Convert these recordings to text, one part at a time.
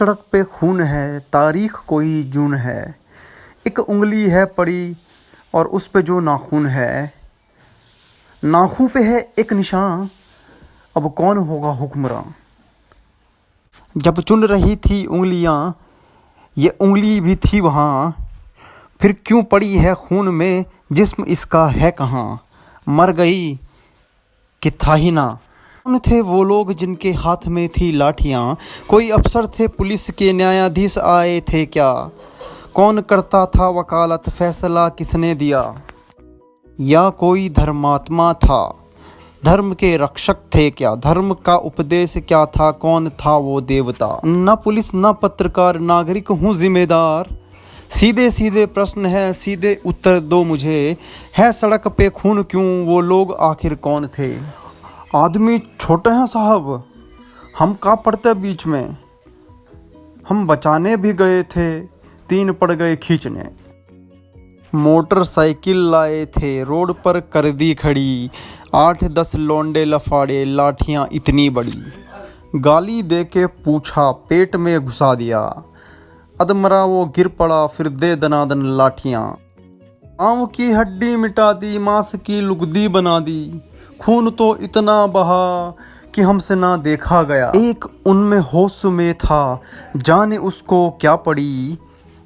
सड़क पे खून है, तारीख कोई जून है। एक उंगली है पड़ी और उस पे जो नाखून है, नाखून पे है एक निशान, अब कौन होगा हुक्मरां। जब चुन रही थी उंगलियां, ये उंगली भी थी वहाँ, फिर क्यों पड़ी है खून में, जिस्म इसका है कहाँ। मर गई कि था ही ना। कौन थे वो लोग जिनके हाथ में थी लाठियाँ, कोई अफसर थे पुलिस के, न्यायाधीश आए थे क्या। कौन करता था वकालत, फैसला किसने दिया। या कोई धर्मात्मा था, धर्म के रक्षक थे क्या, धर्म का उपदेश क्या था, कौन था वो देवता। न पुलिस न पत्रकार, नागरिक हूँ जिम्मेदार। सीधे सीधे प्रश्न है, सीधे उत्तर दो मुझे, है सड़क पे खून क्यों, वो लोग आखिर कौन थे। आदमी छोटे हैं साहब, हम का पड़ते बीच में। हम बचाने भी गए थे, तीन पड़ गए खींचने। मोटरसाइकिल लाए थे, रोड पर कर दी खड़ी, 8-10 लौंडे लफाड़े, लाठियां इतनी बड़ी। गाली दे के पूछा, पेट में घुसा दिया, अधमरा वो गिर पड़ा, फिर दे दनादन लाठियां। पाँव की हड्डी मिटा दी, मांस की लुगदी बना दी, खून तो इतना बहा कि हमसे ना देखा गया। एक उनमें होश में था, जाने उसको क्या पड़ी,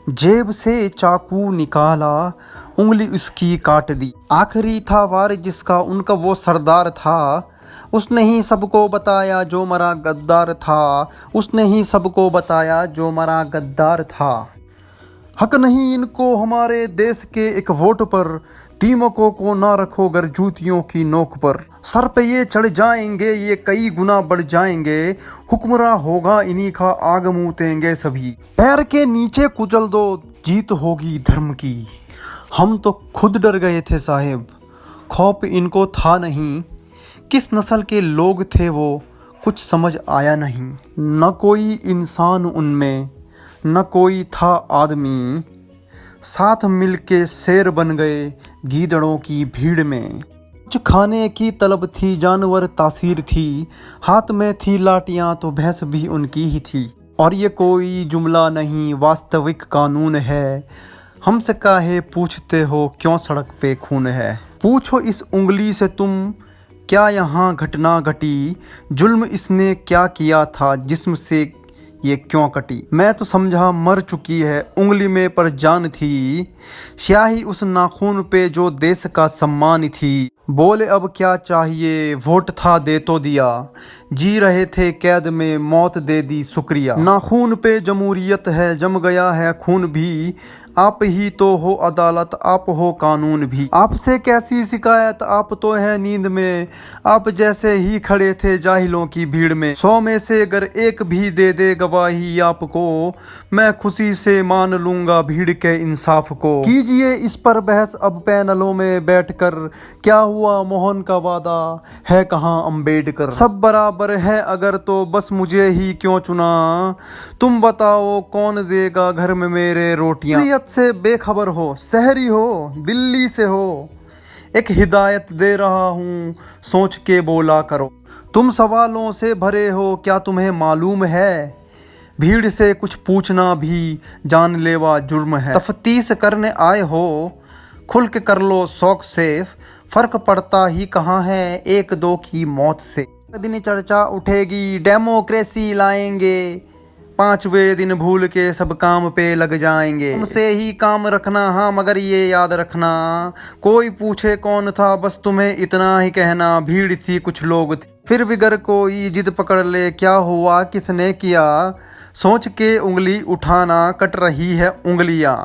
जेब से चाकू निकाला, उंगली उसकी काट दी। आखिरी था वार जिसका, उनका वो सरदार था, उसने ही सबको बताया जो मरा गद्दार था, उसने ही सबको बताया जो मरा गद्दार था। हक नहीं इनको हमारे देश के एक वोट पर, टीमकों को ना रखो गर जूतियों की नोक पर। सर पे ये चढ़ जाएंगे, ये कई गुना बढ़ जाएंगे, हुक्मरां होगा इन्हीं का, आग मूतेंगे सभी। पैर के नीचे कुचल दो, जीत होगी धर्म की। हम तो खुद डर गए थे साहिब, खौफ इनको था नहीं, किस नस्ल के लोग थे वो, कुछ समझ आया नहीं। न कोई इंसान उनमें, न कोई था आदमी, साथ मिलके शेर बन गए गीदड़ों की भीड़ में। कुछ खाने की तलब थी, जानवर तासीर थी, हाथ में थी लाठियां तो भैंस भी उनकी ही थी। और ये कोई जुमला नहीं, वास्तविक कानून है, हमसे काहे पूछते हो क्यों सड़क पे खून है। पूछो इस उंगली से तुम, क्या यहाँ घटना घटी, जुल्म इसने क्या किया था, जिस्म से ये क्यों कटी। मैं तो समझा मर चुकी है, उंगली में पर जान थी, स्याही उस नाखून पे जो देश का सम्मान थी। बोले अब क्या चाहिए, वोट था दे तो दिया, जी रहे थे कैद में, मौत दे दी शुक्रिया। नाखून पे जमहूरियत है, जम गया है खून भी, आप ही तो हो अदालत, आप हो कानून भी। आपसे कैसी शिकायत, आप तो है नींद में, आप जैसे ही खड़े थे जाहिलों की भीड़ में। 100 में से अगर एक भी दे दे गवाही आपको, मैं खुशी से मान लूंगा भीड़ के इंसाफ को। कीजिए इस पर बहस अब पैनलों में बैठकर, क्या हुआ मोहन का वादा, है कहाँ अम्बेडकर। सब बराबर है अगर तो बस मुझे ही क्यों चुना, तुम बताओ कौन देगा घर में मेरे रोटियां। से बेखबर हो, शहरी हो, दिल्ली से हो, एक हिदायत दे रहा हूँ, सोच के बोला करो। तुम सवालों से भरे हो, क्या तुम्हें मालूम है, भीड़ से कुछ पूछना भी जानलेवा जुर्म है। तफ्तीश करने आए हो, खुल के कर लो शौक से, फर्क पड़ता ही कहाँ है एक दो की मौत से। दिन चर्चा उठेगी, डेमोक्रेसी लाएंगे, 5वें दिन भूल के सब काम पे लग जाएंगे। हमसे ही काम रखना, हाँ मगर ये याद रखना, कोई पूछे कौन था, बस तुम्हें इतना ही कहना, भीड़ थी कुछ लोग थे। फिर बिगर कोई जिद पकड़ ले, क्या हुआ किसने किया, सोच के उंगली उठाना, कट रही है उंगलियां,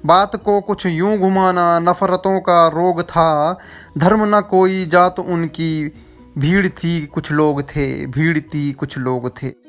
बात को कुछ यूं घुमाना, नफरतों का रोग था, धर्म न कोई जात उनकी, भीड़ थी कुछ लोग थे, भीड़ थी कुछ लोग थे।